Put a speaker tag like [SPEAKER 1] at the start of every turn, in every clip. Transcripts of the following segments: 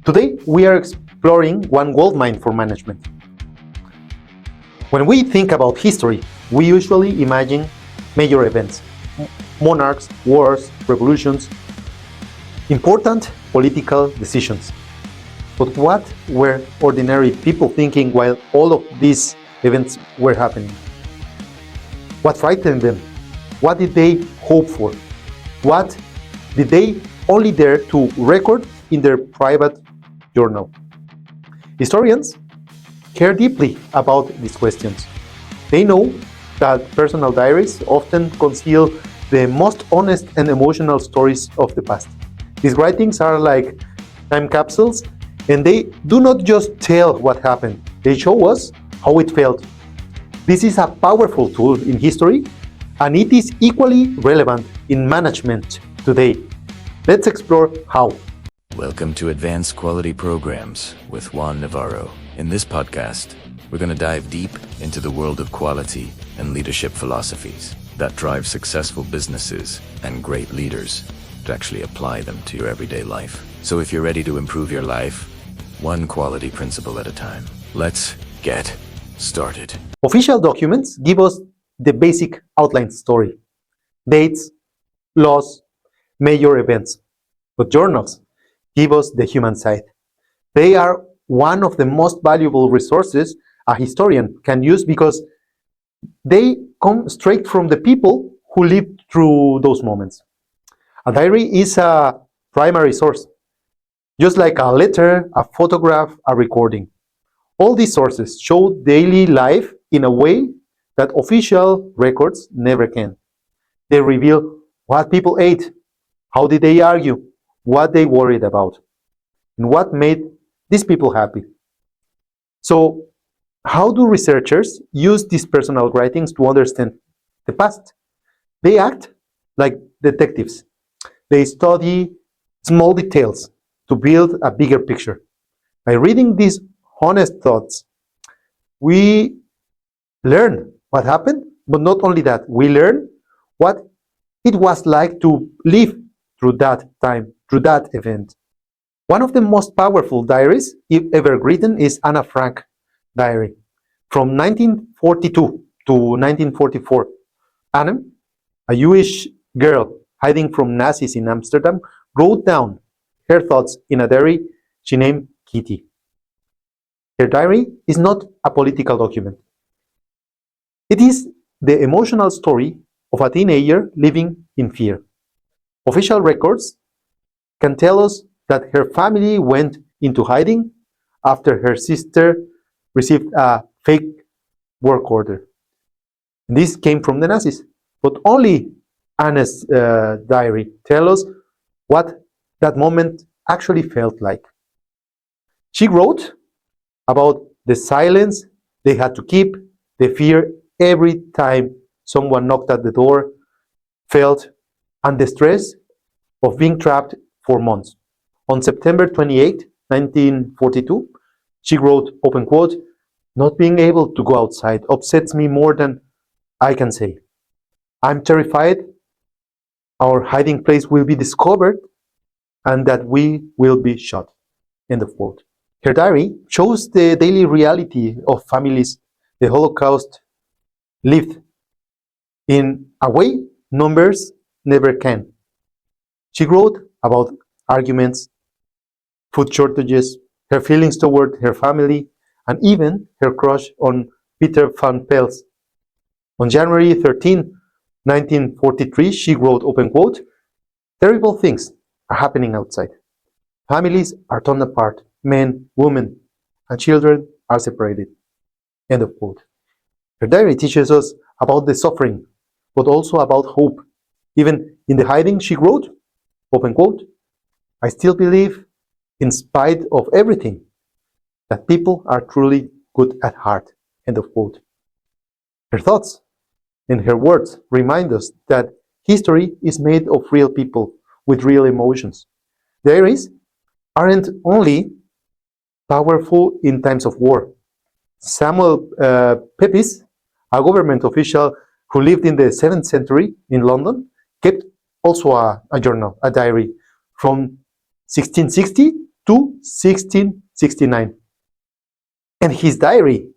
[SPEAKER 1] Today, we are exploring one goldmine for management. When we think about history, we usually imagine major events, monarchs, wars, revolutions, important political decisions. But what were ordinary people thinking while all of these events were happening? What frightened them? What did they hope for? What did they only dare to record in their private journal? Historians care deeply about these questions. They know that personal diaries often conceal the most honest and emotional stories of the past. These writings are like time capsules, and they do not just tell what happened, they show us how it felt. This is a powerful tool in history, and it is equally relevant in management today. Let's explore how.
[SPEAKER 2] Welcome to Advanced Quality Programs with Juan Navarro. In this podcast, we're going to dive deep into the world of quality and leadership philosophies that drive successful businesses and great leaders to actually apply them to your everyday life. So if you're ready to improve your life, one quality principle at a time, let's get started.
[SPEAKER 1] Official documents give us the basic outline story, dates, laws, major events. But journals give us the human side. They are one of the most valuable resources a historian can use because they come straight from the people who lived through those moments. A diary is a primary source, just like a letter, a photograph, a recording. All these sources show daily life in a way that official records never can. They reveal what people ate, how did they argue, what they worried about, and what made these people happy. So, how do researchers use these personal writings to understand the past? They act like detectives. They study small details to build a bigger picture. By reading these honest thoughts, we learn what happened, but not only that, we learn what it was like to live through that time, through that event. One of the most powerful diaries ever written is Anne Frank diary from 1942 to 1944. Anne, a Jewish girl hiding from Nazis in Amsterdam, wrote down her thoughts in a diary she named Kitty. Her diary is not a political document. It is the emotional story of a teenager living in fear. Official records can tell us that her family went into hiding after her sister received a fake work order. This came from the Nazis, but only Anne's diary tells us what that moment actually felt like. She wrote about the silence they had to keep, the fear every time someone knocked at the door, felt, and the stress of being trapped for months. On September 28, 1942, she wrote, open quote, "Not being able to go outside upsets me more than I can say. I'm terrified our hiding place will be discovered and that we will be shot." End of quote. Her diary shows the daily reality of families the Holocaust lived in a way numbers never can. She wrote about arguments, food shortages, her feelings toward her family, and even her crush on Peter van Pels. On January 13, 1943, she wrote, open quote, "Terrible things are happening outside. Families are torn apart. Men, women, and children are separated." End of quote. Her diary teaches us about the suffering, but also about hope. Even in the hiding, she wrote, open quote, "I still believe, in spite of everything, that people are truly good at heart." End of quote. Her thoughts and her words remind us that history is made of real people with real emotions. Diaries aren't only powerful in times of war. Samuel Pepys, a government official who lived in the 7th century in London, kept also a journal, a diary from 1660 to 1669. And his diary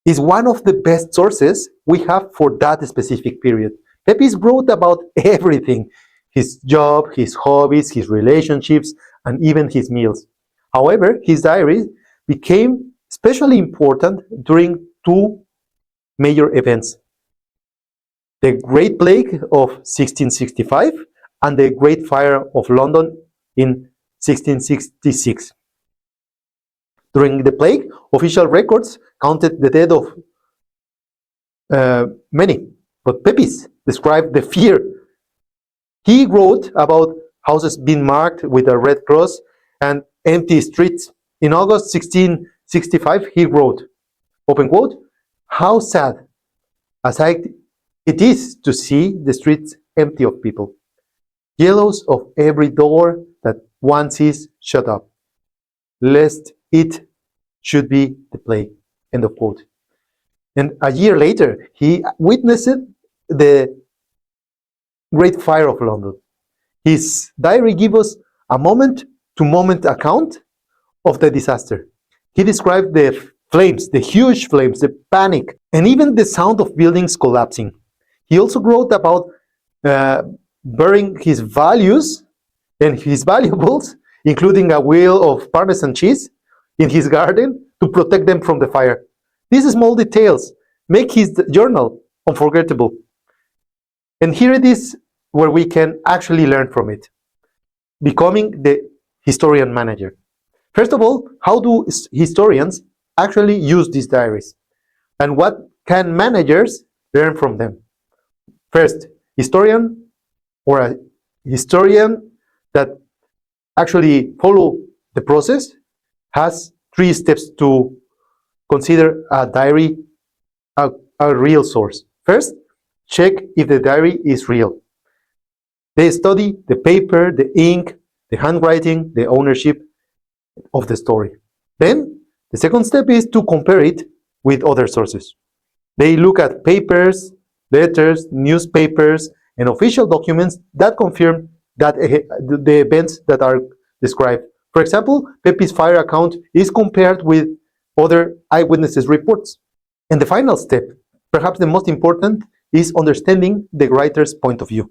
[SPEAKER 1] is one of the best sources we have for that specific period. Pepys wrote about everything: his job, his hobbies, his relationships, and even his meals. However, his diary became especially important during two major events: the Great Plague of 1665 and the Great Fire of London in 1666. During the plague, official records counted the death of many, but Pepys described the fear. He wrote about houses being marked with a red cross and empty streets. In August 1665, he wrote, open quote, "How sad a sight it is to see the streets empty of people, yellows of every door that one sees shut up, lest it should be the plague," end of quote. And a year later, he witnessed the Great Fire of London. His diary gives us a moment-to-moment account of the disaster. He described the flames, the huge flames, the panic, and even the sound of buildings collapsing. He also wrote about burying his values and his valuables, including a wheel of Parmesan cheese, in his garden to protect them from the fire. These small details make his journal unforgettable. And here it is where we can actually learn from it: becoming the historian manager. First of all, how do historians actually use these diaries? And what can managers learn from them? First, historian or a historian that actually follow the process has 3 steps to consider a diary a real source. First, check if the diary is real. They study the paper, the ink, the handwriting, the ownership of the story. Then, the second step is to compare it with other sources. They look at papers, letters, newspapers, and official documents that confirm that the events that are described. For example, Pepys' fire account is compared with other eyewitnesses' reports. And the final step, perhaps the most important, is understanding the writer's point of view.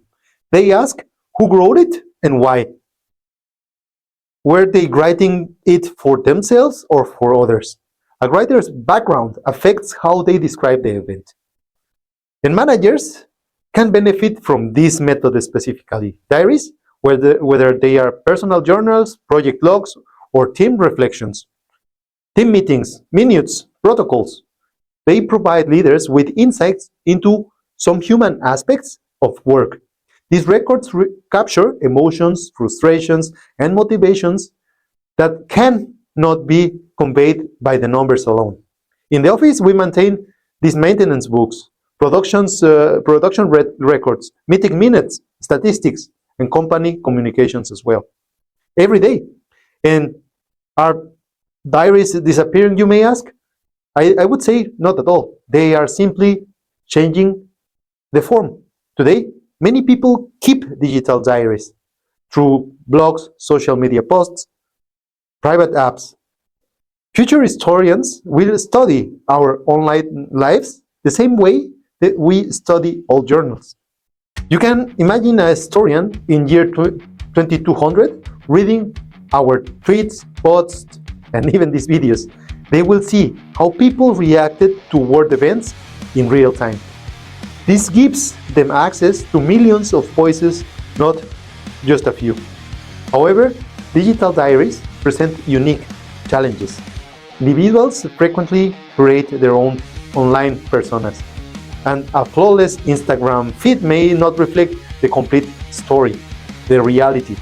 [SPEAKER 1] They ask who wrote it and why. Were they writing it for themselves or for others? A writer's background affects how they describe the event. And managers can benefit from this method specifically. Diaries, whether they are personal journals, project logs, or team reflections, team meetings, minutes, protocols, they provide leaders with insights into some human aspects of work. These records capture emotions, frustrations, and motivations that cannot be conveyed by the numbers alone. In the office, we maintain these maintenance books, production records, meeting minutes, statistics, and company communications as well, every day. And are diaries disappearing, you may ask? I would say not at all. They are simply changing the form. Today, many people keep digital diaries through blogs, social media posts, private apps. Future historians will study our online lives the same way that we study old journals. You can imagine a historian in year 2200 reading our tweets, posts, and even these videos. They will see how people reacted to world events in real time. This gives them access to millions of voices, not just a few. However, digital diaries present unique challenges. Individuals frequently create their own online personas, and a flawless Instagram feed may not reflect the complete story, the reality.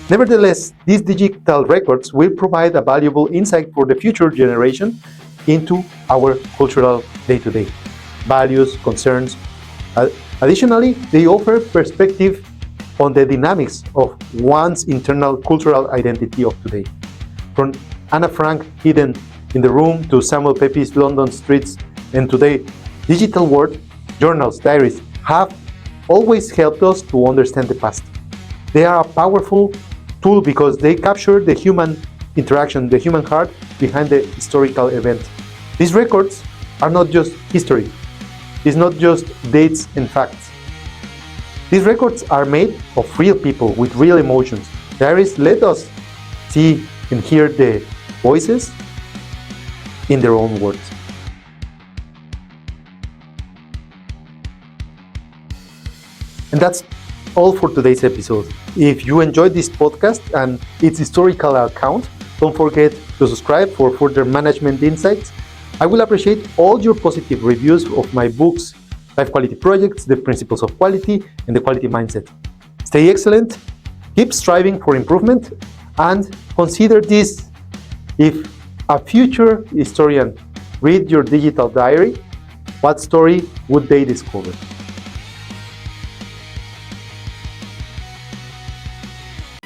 [SPEAKER 1] Nevertheless, these digital records will provide a valuable insight for the future generation into our cultural day-to-day values, concerns. Additionally, they offer perspective on the dynamics of one's internal cultural identity of today. From Anna Frank hidden in the room to Samuel Pepys' London streets, and today, digital world, journals, diaries have always helped us to understand the past. They are a powerful tool because they capture the human interaction, the human heart behind the historical event. These records are not just history. It's not just dates and facts. These records are made of real people with real emotions. Diaries let us see and hear the voices in their own words. And that's all for today's episode. If you enjoyed this podcast and its historical account, don't forget to subscribe for further management insights. I will appreciate all your positive reviews of my books, Life Quality Projects, The Principles of Quality, and The Quality Mindset. Stay excellent, keep striving for improvement, and consider this: if a future historian read your digital diary, what story would they discover?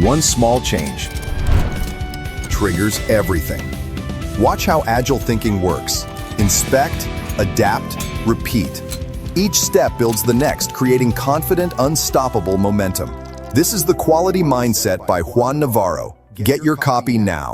[SPEAKER 3] One small change triggers everything. Watch how agile thinking works. Inspect, adapt, repeat. Each step builds the next, creating confident, unstoppable momentum. This is the Quality Mindset by Juan Navarro. Get your copy now.